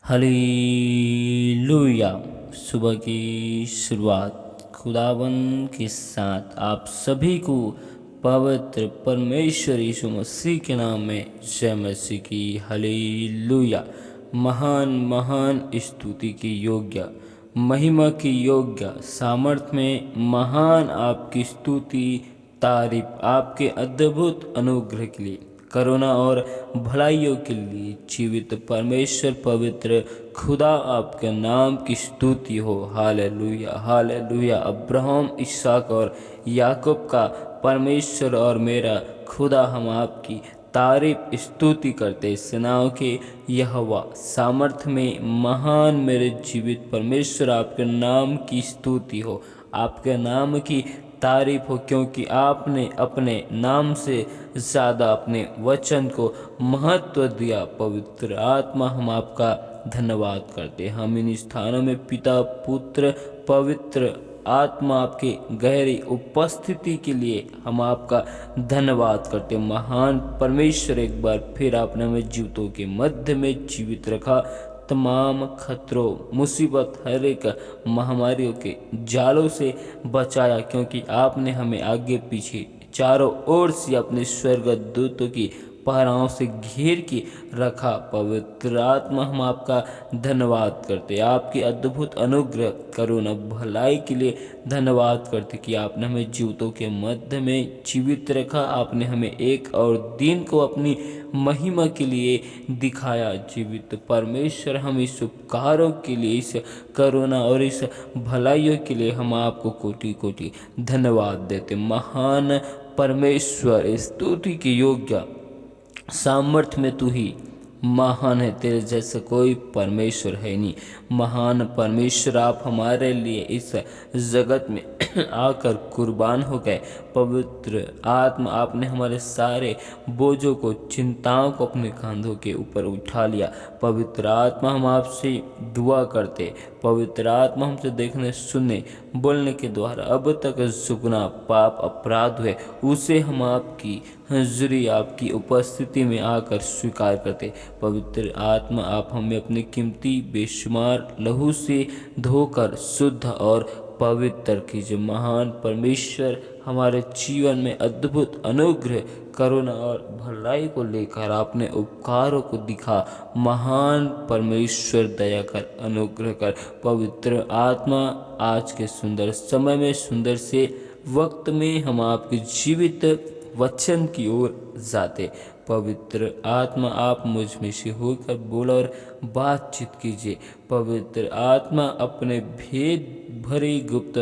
Hallelujah. सुबह की शुरुआत खुदावन के साथ आप सभी को पवित्र परमेश्वर यीशु मसीह के नाम में जय मसीह की। हालेलुया। महान महान स्तुति की योग्य, महिमा की योग्य, सामर्थ्य में महान आपकी स्तुति तारीफ, आपके अद्भुत अनुग्रह के लिए, करुणा और भलाइयों के लिए जीवित परमेश्वर पवित्र खुदा आपके नाम की स्तुति हो। Hallelujah hallelujah. अब्राहम, इसहाक और याकूब का परमेश्वर और मेरा खुदा, हम आपकी तारीफ स्तुति करते। सेनाओं के यहोवा, सामर्थ्य में महान मेरे जीवित परमेश्वर, आपके नाम की स्तुति हो, आपके नाम की तारीफ हो, क्योंकि आपने अपने नाम से ज़्यादा अपने वचन को महत्व दिया। पवित्र आत्मा, हम आपका धन्यवाद करते। हम इन स्थानों में पिता, पुत्र, पवित्र आत्मा आपके गहरी उपस्थिति के लिए हम आपका धन्यवाद करते। महान परमेश्वर, एक बार फिर आपने हमें जीवितों के मध्य में जीवित रखा। तमाम खतरों, मुसीबत, हर एक महामारियों के जालों से बचाया, क्योंकि आपने हमें आगे पीछे चारों ओर से अपने स्वर्गदूतों की पहराओं से घेर के रखा। पवित्र आत्मा, हम आपका धन्यवाद करते। आपके अद्भुत अनुग्रह, करुणा, भलाई के लिए धन्यवाद करते कि आपने हमें जीवितों के मध्य में जीवित रखा। आपने हमें एक और दिन को अपनी महिमा के लिए दिखाया। जीवित परमेश्वर, हम इस उपकारों के लिए, इस करुणा और इस भलाइयों के लिए हम आपको कोटि कोटि धन्यवाद देते। महान परमेश्वर, स्तुति के योग्य, सामर्थ्य में तू ही महान है, तेरे जैसा कोई परमेश्वर है नहीं। महान परमेश्वर, आप हमारे लिए इस जगत में आकर कुर्बान हो गए। पवित्र आत्मा, आपने हमारे सारे बोझों को, चिंताओं को अपने कंधों के ऊपर उठा लिया। पवित्र आत्मा, हम आपसे दुआ करते। पवित्र आत्मा, हमसे देखने, सुनने, बोलने के द्वारा अब तक जो गुनाह, पाप, अपराध हुए, उसे हम आपकी हज़ूरी, आपकी उपस्थिति में आकर स्वीकार करते। पवित्र आत्मा, आप हमें अपने कीमती बेशुमार लहू से धोकर शुद्ध और पवित्र कीजिए। महान परमेश्वर, हमारे जीवन में अद्भुत अनुग्रह, करुणा और भलाई को लेकर आपने उपकारों को दिखा। महान परमेश्वर, दया कर, अनुग्रह कर। पवित्र आत्मा, आज के सुंदर समय में, सुंदर से वक्त में हम आपके जीवित वचन की ओर जाते। पवित्र आत्मा, आप मुझ में से होकर बोला और बातचीत कीजिए। पवित्र आत्मा, अपने भेद भरी गुप्त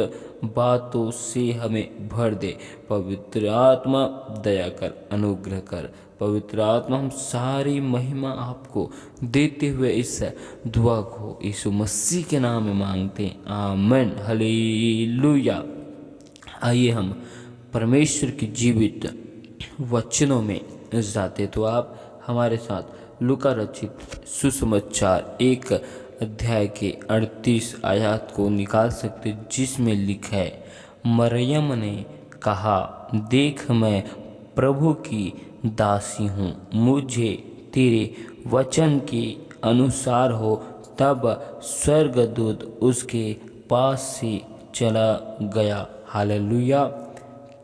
बातों से हमें भर दे। पवित्र आत्मा, दया कर, अनुग्रह कर। पवित्र आत्मा, हम सारी महिमा आपको देते हुए इस दुआ को यीशु मसीह के नाम में मांगते हैं, आमीन। हालेलुया। आइए हम परमेश्वर की जीवित वचनों में जाते। तो आप हमारे साथ लूका रचित सुसमाचार 1 अध्याय के 38 आयत को निकाल सकते, जिसमें लिखा है, मरियम ने कहा, देख, मैं प्रभु की दासी हूँ, मुझे तेरे वचन के अनुसार हो। तब स्वर्गदूत उसके पास से चला गया। हालेलुया।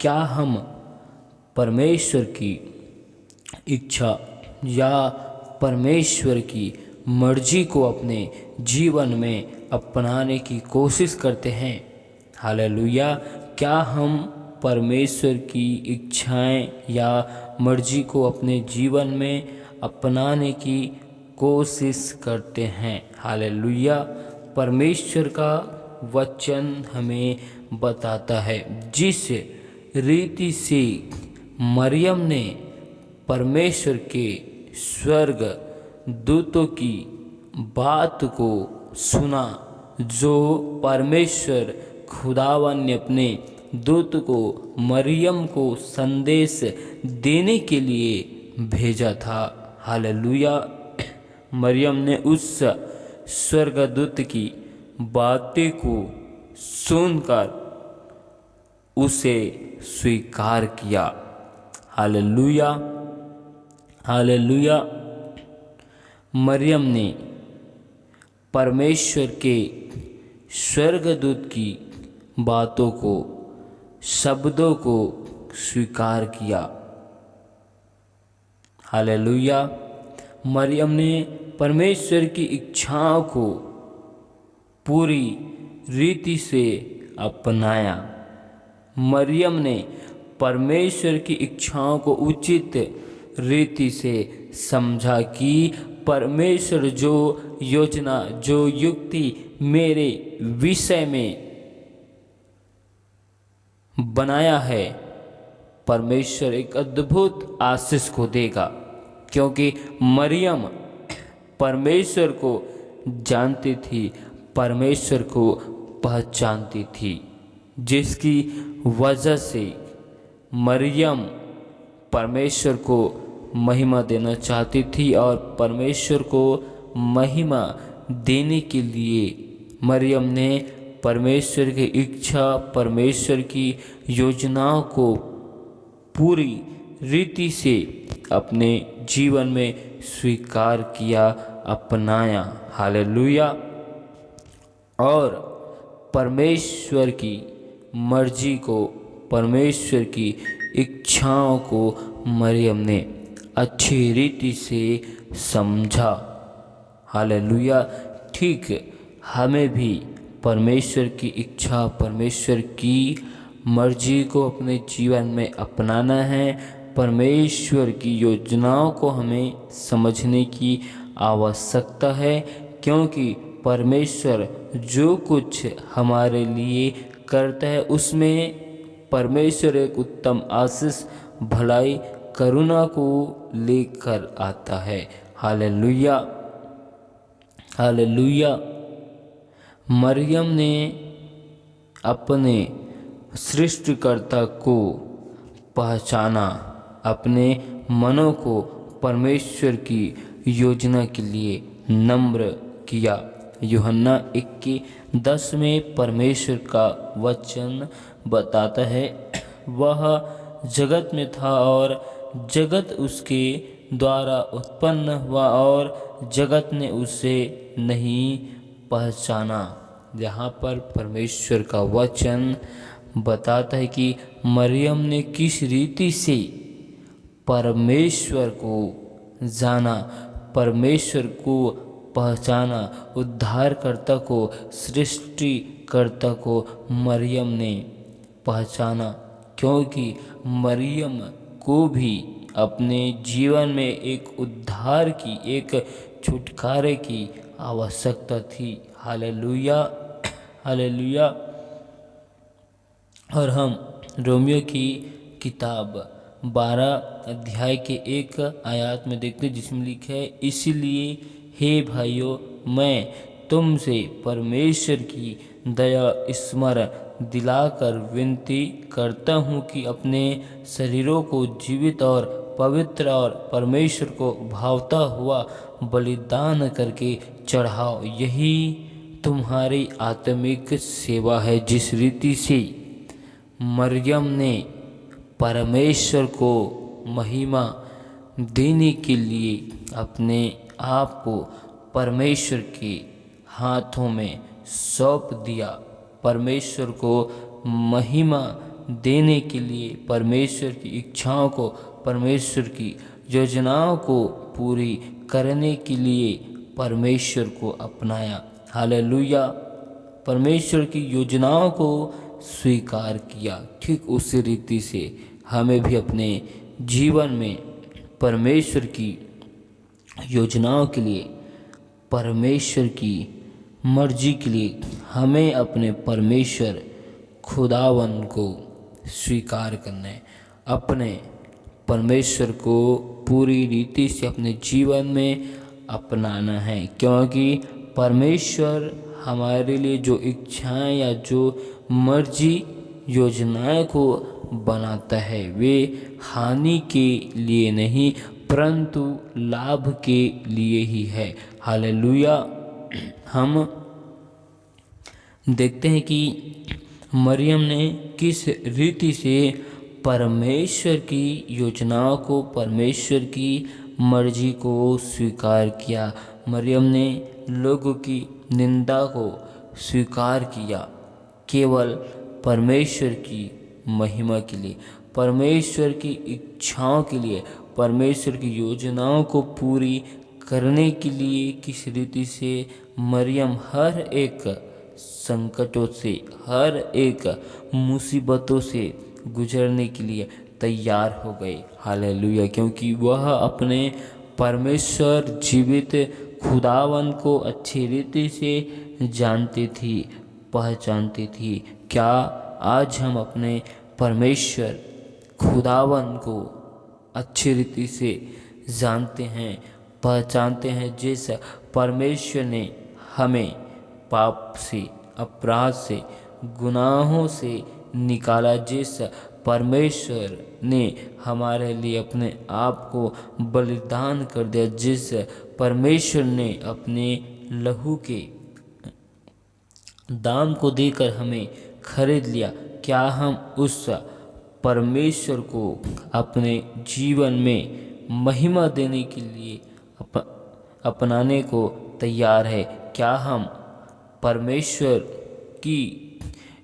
क्या हम परमेश्वर की इच्छा या परमेश्वर की मर्जी को अपने जीवन में अपनाने की कोशिश करते हैं? हालेलुया। क्या हम परमेश्वर की इच्छाएं या मर्जी को अपने जीवन में अपनाने की कोशिश करते हैं? हालेलुया। परमेश्वर का वचन हमें बताता है, जिस रीति से मरियम ने परमेश्वर के स्वर्ग दूतों की बात को सुना, जो परमेश्वर खुदावन ने अपने दूत को मरियम को संदेश देने के लिए भेजा था। हालेलुया। मरियम ने उस स्वर्गदूत की बातें को सुनकर उसे स्वीकार किया। Hallelujah hallelujah. मरियम ने परमेश्वर के स्वर्गदूत की बातों को, शब्दों को स्वीकार किया। हालेलुया। मरियम ने परमेश्वर की इच्छाओं को पूरी रीति से अपनाया। मरियम ने परमेश्वर की इच्छाओं को उचित रीति से समझा कि परमेश्वर जो योजना, जो युक्ति मेरे विषय में बनाया है, परमेश्वर एक अद्भुत आशीष को देगा। क्योंकि मरियम परमेश्वर को जानती थी, परमेश्वर को पहचानती थी, जिसकी वजह से मरियम परमेश्वर को महिमा देना चाहती थी। और परमेश्वर को महिमा देने के लिए मरियम ने परमेश्वर की इच्छा, परमेश्वर की योजनाओं को पूरी रीति से अपने जीवन में स्वीकार किया, अपनाया। हालेलुया। और परमेश्वर की मर्जी को, परमेश्वर की इच्छाओं को मरियम ने अच्छी रीति से समझा। हालेलुया। ठीक हमें भी परमेश्वर की इच्छा, परमेश्वर की मर्जी को अपने जीवन में अपनाना है। परमेश्वर की योजनाओं को हमें समझने की आवश्यकता है, क्योंकि परमेश्वर जो कुछ हमारे लिए करता है उसमें परमेश्वर एक उत्तम आशीष, भलाई, करुणा को लेकर आता है। हालेलुया। हालेलुया। मरियम ने अपने सृष्टिकर्ता को पहचाना, अपने मनों को परमेश्वर की योजना के लिए नम्र किया। यूहन्ना 1:10 में परमेश्वर का वचन बताता है, वह जगत में था और जगत उसके द्वारा उत्पन्न हुआ और जगत ने उसे नहीं पहचाना। यहाँ पर परमेश्वर का वचन बताता है कि मरियम ने किस रीति से परमेश्वर को जाना, परमेश्वर को पहचाना, उद्धारकर्ता को, सृष्टिकर्ता को मरियम ने पहचाना। क्योंकि मरियम को भी अपने जीवन में एक उद्धार की, एक छुटकारे की आवश्यकता थी। हालेलुया। हालेलुया। और हम रोमियो की किताब 12 अध्याय के 1 आयत में देखते हैं, जिसमें लिखा है, इसीलिए हे भाइयों, मैं तुमसे परमेश्वर की दया स्मरण दिलाकर विनती करता हूँ कि अपने शरीरों को जीवित और पवित्र और परमेश्वर को भावता हुआ बलिदान करके चढ़ाओ, यही तुम्हारी आत्मिक सेवा है। जिस रीति से मरियम ने परमेश्वर को महिमा देने के लिए अपने आप को परमेश्वर के हाथों में सौंप दिया, परमेश्वर को महिमा देने के लिए, परमेश्वर की इच्छाओं को, परमेश्वर की योजनाओं को पूरी करने के लिए परमेश्वर को अपनाया। हालेलुया। परमेश्वर की योजनाओं को स्वीकार किया। ठीक उसी रीति से हमें भी अपने जीवन में परमेश्वर की योजनाओं के लिए, परमेश्वर की मर्जी के लिए हमें अपने परमेश्वर खुदावन को स्वीकार करना है, अपने परमेश्वर को पूरी रीति से अपने जीवन में अपनाना है। क्योंकि परमेश्वर हमारे लिए जो इच्छाएं या जो मर्जी योजनाएं को बनाता है, वे हानि के लिए नहीं परंतु लाभ के लिए ही है। हालेलुया। हम देखते हैं कि मरियम ने किस रीति से परमेश्वर की योजनाओं को, परमेश्वर की मर्जी को स्वीकार किया। मरियम ने लोगों की निंदा को स्वीकार किया, केवल परमेश्वर की महिमा के लिए, परमेश्वर की इच्छाओं के लिए, परमेश्वर की योजनाओं को पूरी करने के लिए। किस रीति से मरियम हर एक संकटों से, हर एक मुसीबतों से गुजरने के लिए तैयार हो गई। हालेलुया, क्योंकि वह अपने परमेश्वर जीवित खुदावन को अच्छी रीति से जानती थी, पहचानती थी। क्या आज हम अपने परमेश्वर खुदावन को अच्छी रीति से जानते हैं, पहचानते हैं? जिस परमेश्वर ने हमें पाप से, अपराध से, गुनाहों से निकाला, जिस परमेश्वर ने हमारे लिए अपने आप को बलिदान कर दिया, जिस परमेश्वर ने अपने लहू के दाम को देकर हमें खरीद लिया, क्या हम उस परमेश्वर को अपने जीवन में महिमा देने के लिए अपनाने को तैयार है? क्या हम परमेश्वर की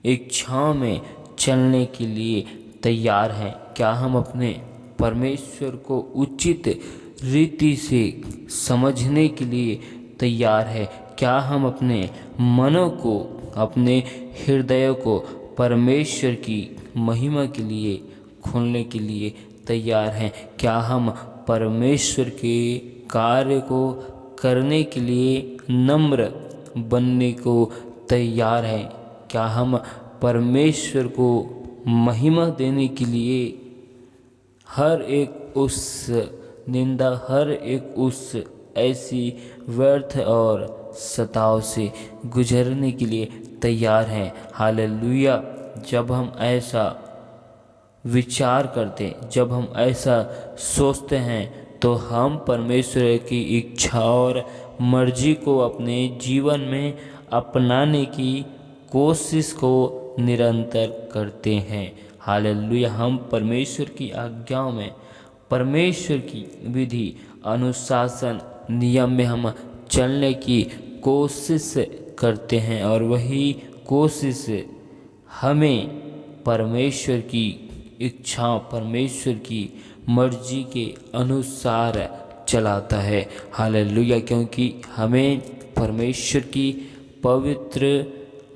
इच्छाओं में चलने के लिए तैयार हैं? क्या हम अपने परमेश्वर को उचित रीति से समझने के लिए तैयार है? क्या हम अपने मनों को, अपने हृदय को परमेश्वर की महिमा के लिए खोलने के लिए तैयार हैं? क्या हम परमेश्वर के कार्य को करने के लिए नम्र बनने को तैयार हैं? क्या हम परमेश्वर को महिमा देने के लिए हर एक उस निंदा, हर एक उस ऐसी व्यर्थ और सताव से गुजरने के लिए तैयार हैं? हालेलुया। जब हम ऐसा विचार करते, जब हम ऐसा सोचते हैं, तो हम परमेश्वर की इच्छा और मर्जी को अपने जीवन में अपनाने की कोशिश को निरंतर करते हैं। हालेलुया। हम परमेश्वर की आज्ञाओं में, परमेश्वर की विधि, अनुशासन, नियम में हम चलने की कोशिश करते हैं, और वही कोशिश हमें परमेश्वर की इच्छा, परमेश्वर की मर्जी के अनुसार चलाता है। हालेलुया। क्योंकि हमें परमेश्वर की पवित्र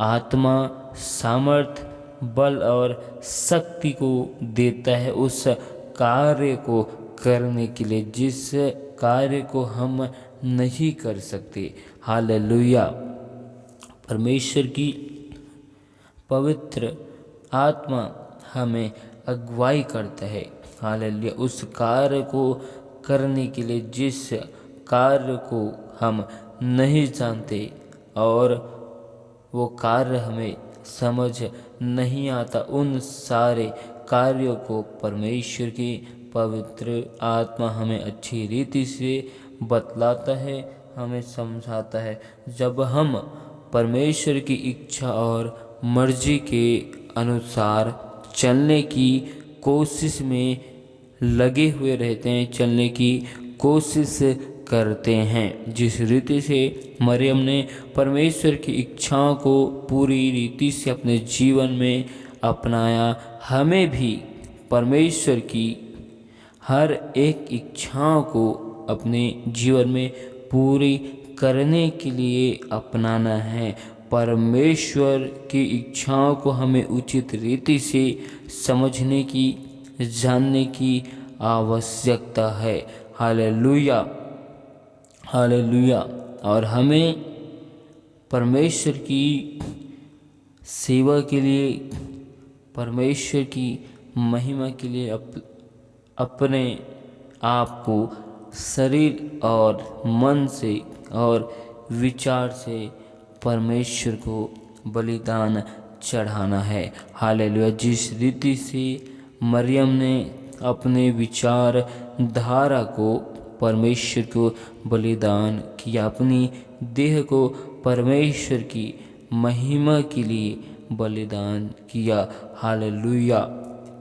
आत्मा सामर्थ, बल और शक्ति को देता है उस कार्य को करने के लिए, जिस कार्य को हम नहीं कर सकते। हालेलुया। परमेश्वर की पवित्र आत्मा हमें अगुवाई करता है। हालेलुया। उस कार्य को करने के लिए, जिस कार्य को हम नहीं जानते और वो कार्य हमें समझ नहीं आता, उन सारे कार्यों को परमेश्वर की पवित्र आत्मा हमें अच्छी रीति से बतलाता है, हमें समझाता है। जब हम परमेश्वर की इच्छा और मर्जी के अनुसार चलने की कोशिश में लगे हुए रहते हैं, चलने की कोशिश करते हैं, जिस रीति से मरियम ने परमेश्वर की इच्छाओं को पूरी रीति से अपने जीवन में अपनाया, हमें भी परमेश्वर की हर एक इच्छाओं को अपने जीवन में पूरी करने के लिए अपनाना है। परमेश्वर की इच्छाओं को हमें उचित रीति से समझने की, जानने की आवश्यकता है। Hallelujah, hallelujah. और हमें परमेश्वर की सेवा के लिए, परमेश्वर की महिमा के लिए अपने आप को शरीर और मन से और विचार से परमेश्वर को बलिदान चढ़ाना है। हालेलुया। जिस रीति से मरियम ने अपने विचार धारा को परमेश्वर को बलिदान किया, अपनी देह को परमेश्वर की महिमा के लिए बलिदान किया। हालेलुया।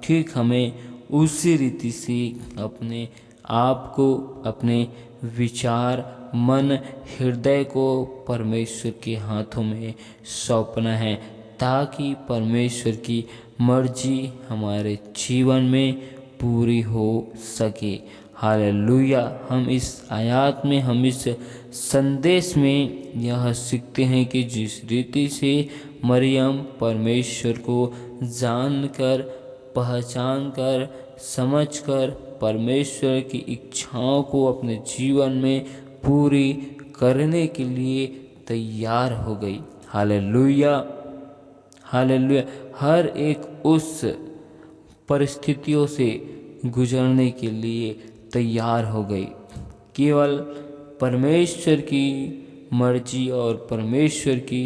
ठीक हमें उसी रीति से अपने आप को, अपने विचार मन हृदय को परमेश्वर के हाथों में सौंपना है, ताकि परमेश्वर की मर्जी हमारे जीवन में पूरी हो सके। हालेलुया। हम इस आयत में, हम इस संदेश में यह सीखते हैं कि जिस रीति से मरियम परमेश्वर को जानकर, पहचानकर, समझकर परमेश्वर की इच्छाओं को अपने जीवन में पूरी करने के लिए तैयार हो गई। Hallelujah, hallelujah. हर एक उस परिस्थितियों से गुजरने के लिए तैयार हो गई, केवल परमेश्वर की मर्जी और परमेश्वर की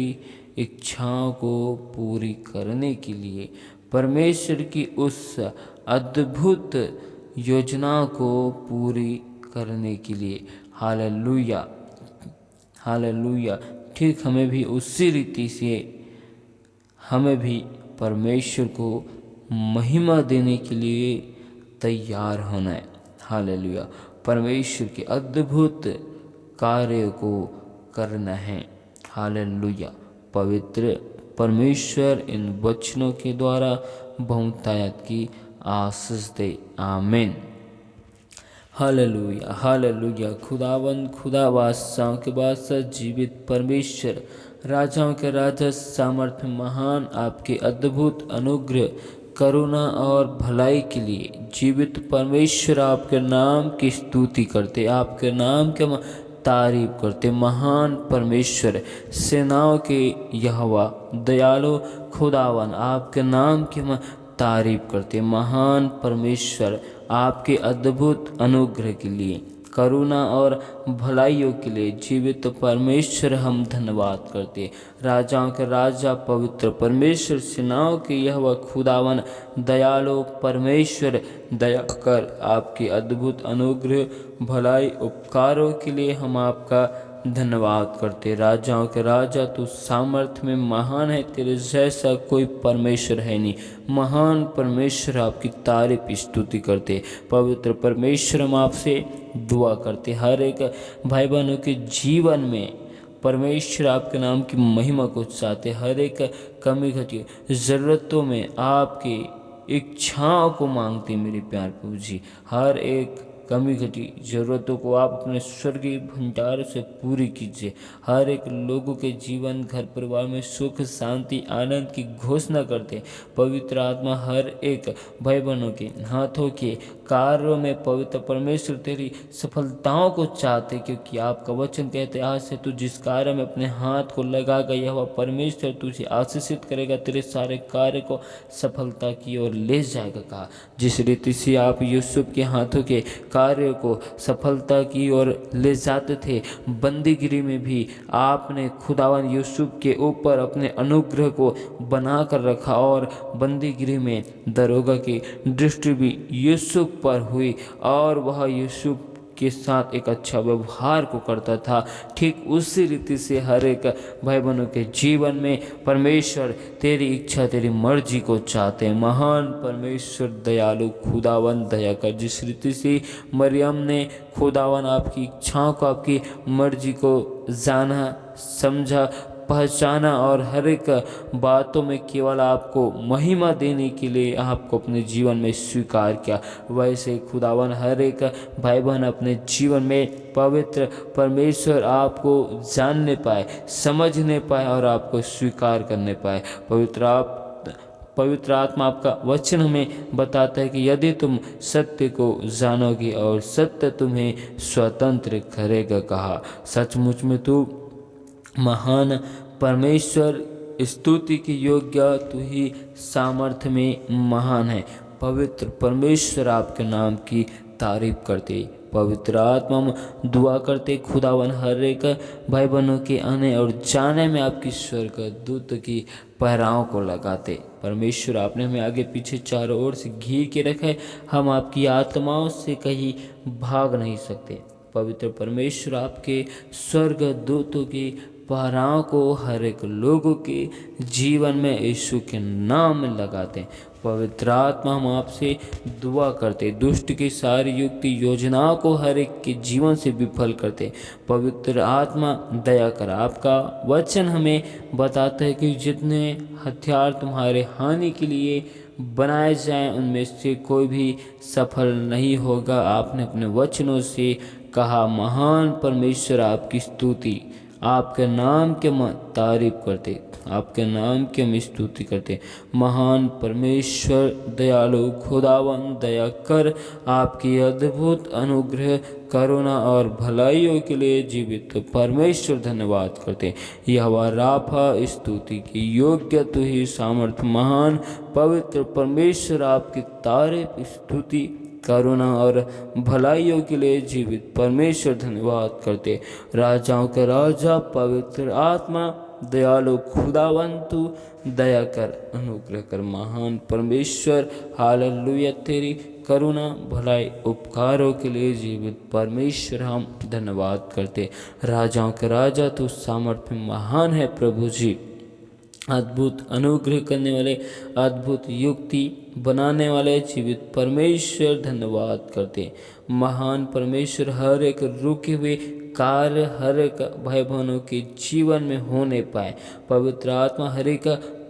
इच्छाओं को पूरी करने के लिए, परमेश्वर की उस अद्भुत योजना को पूरी करने के लिए। Hallelujah, hallelujah. ठीक हमें भी उसी रीति से हमें भी परमेश्वर को महिमा देने के लिए तैयार होना है। हालेलुया। परमेश्वर के अद्भुत कार्य को करना है। हालेलुया। पवित्र परमेश्वर इन वचनों के द्वारा बहुतायत की आशीष दे। आमीन। Hallelujah, hallelujah. खुदावंद, खुदा बादशाहों के बादशाह, जीवित परमेश्वर, राजाओं के राजा, सामर्थ्य महान, आपके अद्भुत अनुग्रह, करुणा और भलाई के लिए जीवित परमेश्वर आपके नाम की स्तुति करते, आपके नाम के तारीफ करते। महान परमेश्वर, सेनाओं के यहोवा, दयालु खुदावन, आपके नाम की तारीफ करते। महान परमेश्वर, आपके अद्भुत अनुग्रह के लिए, करुणा और भलाइयों के लिए जीवित परमेश्वर हम धन्यवाद करते। राजाओं के राजा, पवित्र परमेश्वर, सेनाओं के यहोवा खुदावन, दयालु परमेश्वर, दया कर, आपके अद्भुत अनुग्रह, भलाई, उपकारों के लिए हम आपका धन्यवाद करते। राजाओं के राजा, तू सामर्थ्य में महान है, तेरे जैसा कोई परमेश्वर है नहीं। महान परमेश्वर, आपकी तारीफ स्तुति करते। पवित्र परमेश्वर, हम आपसे दुआ करते, हर एक भाई बहनों के जीवन में परमेश्वर आपके नाम की महिमा को चाहते। हर एक कमी घटी ज़रूरतों में आपकी इच्छाओं को मांगते मेरे प्यार प्रभु जी। हर एक कमी घटी ज़रूरतों को आप अपने स्वर्गीय भंडार से पूरी कीजिए। हर एक लोगों के जीवन, घर परिवार में सुख, शांति, आनंद की घोषणा करते। पवित्र आत्मा हर एक भाई बहनों के हाथों के कार्यों में पवित्र परमेश्वर तेरी सफलताओं को चाहते, क्योंकि आपका वचन कहते आज से तू जिस कार्य में अपने हाथ को लगा गया वह परमेश्वर तुझे आशीषित करेगा, तेरे सारे कार्य को सफलता की ओर ले जाएगा। कहा जिस रीति से आप यूसुफ के हाथों के कार्य को सफलता की ओर ले जाते थे, बंदीगिरी में भी आपने खुदावन यूसुफ के ऊपर अपने अनुग्रह को बना कर रखा और बंदीगिरी में दरोगा की दृष्टि भी यूसुफ पर हुई और वह यूसुफ के साथ एक अच्छा व्यवहार को करता था। ठीक उसी रीति से हर एक भाई बहनों के जीवन में परमेश्वर तेरी इच्छा, तेरी मर्जी को चाहते हैं। महान परमेश्वर, दयालु खुदावन, दया कर। जिस रीति से मरियम ने खुदावन आपकी इच्छाओं को, आपकी मर्जी को जाना, समझा, पहचाना और हर एक बातों में केवल आपको महिमा देने के लिए आपको अपने जीवन में स्वीकार किया, वैसे खुदावन हर एक भाई बहन अपने जीवन में पवित्र परमेश्वर आपको जानने पाए, समझने पाए और आपको स्वीकार करने पाए। पवित्र आत्मा आपका वचन हमें बताता है कि यदि तुम सत्य को जानोगे और सत्य तुम्हें स्वतंत्र करेगा। कहा सचमुच में तू महान परमेश्वर, स्तुति की योग्य तू ही सामर्थ्य में महान है। पवित्र परमेश्वर आपके नाम की तारीफ करते। पवित्र आत्मा हम दुआ करते खुदावन हर एक भाई बहनों के आने और जाने में आपकी स्वर्ग दूत की पहराओं को लगाते। परमेश्वर आपने हमें आगे पीछे चारों ओर से घेर के रखा है, हम आपकी आत्माओं से कहीं भाग नहीं सकते। पवित्र परमेश्वर आपके स्वर्ग दूतों की पहराव को हर एक लोगों के जीवन में यीशु के नाम में लगाते हैं। पवित्र आत्मा, हम आपसे दुआ करते, दुष्ट की सारी युक्ति योजनाओं को हर एक के जीवन से विफल करते। पवित्र आत्मा दया कर, आपका वचन हमें बताता है कि जितने हथियार तुम्हारे हानि के लिए बनाए जाएं उनमें से कोई भी सफल नहीं होगा। आपने अपने वचनों से कहा, महान परमेश्वर आपकी स्तुति, आपके नाम के हम तारीफ करते, आपके नाम की हम स्तुति करते। महान परमेश्वर, दयालु खुदावन, दया कर, आपकी अद्भुत अनुग्रह, करुणा और भलाइयों के लिए जीवित परमेश्वर धन्यवाद करते। यहोवा राफा, स्तुति की योग्य तू ही सामर्थ, महान पवित्र परमेश्वर, आपकी तारीफ, स्तुति, करुणा और भलाइयों के लिए जीवित परमेश्वर धन्यवाद करते। राजाओं का राजा, पवित्र आत्मा, दयालु खुदावंतु, दया कर, अनुग्रह कर, महान परमेश्वर, हालेलुया, तेरी करुणा, भलाई, उपकारों के लिए जीवित परमेश्वर हम धन्यवाद करते। राजाओं के राजा तू सामर्थ्य महान है प्रभु जी, अद्भुत अनुग्रह करने वाले, अद्भुत युक्ति बनाने वाले जीवित परमेश्वर धन्यवाद करते। महान परमेश्वर, हर एक रुके हुए कार्य हर एक भाई बहनों के जीवन में होने पाए। पवित्र आत्मा हर एक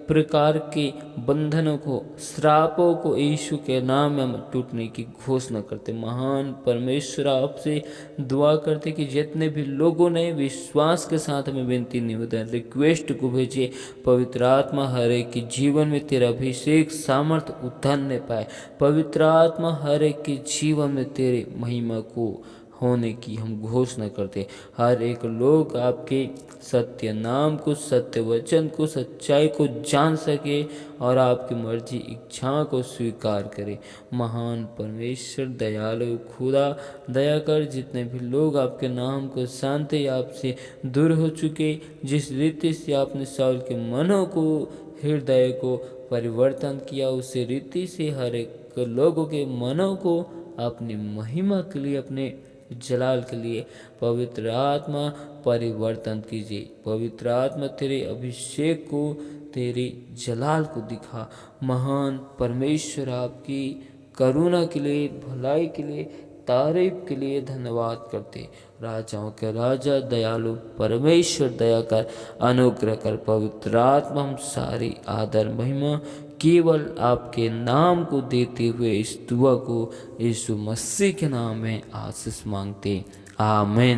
प्रकार के बंधनों को, श्रापों को यीशु के नाम में हम टूटने की घोषणा करते। महान परमेश्वर, आपसे दुआ करते कि जितने भी लोगों ने विश्वास के साथ हमें विनती, निवेदन, रिक्वेस्ट को भेजे, पवित्र आत्मा हर एक के जीवन में तेरा अभिषेक, सामर्थ उतरने पाए। पवित्र आत्मा हर एक के जीवन में तेरे महिमा को होने की हम घोषणा करते। हर एक लोग आपके सत्य नाम को, सत्य वचन को, सच्चाई को जान सके और आपकी मर्जी, इच्छा को स्वीकार करे। महान परमेश्वर, दयालु खुदा, दया कर, जितने भी लोग आपके नाम को जानते, आपसे दूर हो चुके, जिस रीति से आपने साउल के मनों को, हृदय को परिवर्तन किया, उसी रीति से हर एक लोगों के मनों को अपनी महिमा के लिए, अपने जलाल के लिए पवित्र आत्मा परिवर्तन कीजिए। पवित्र आत्मा तेरे अभिषेक को, तेरे जलाल को दिखा। महान परमेश्वर, आपकी करुणा के लिए, भलाई के लिए, तारीफ के लिए धन्यवाद करते। राजाओं के राजा, दयालु परमेश्वर, दया कर, अनुग्रह कर। पवित्र आत्मा, हम सारी आदर महिमा केवल आपके नाम को देते हुए इस दुआ को यीशु मसीह के नाम में आशीष मांगते, आमीन।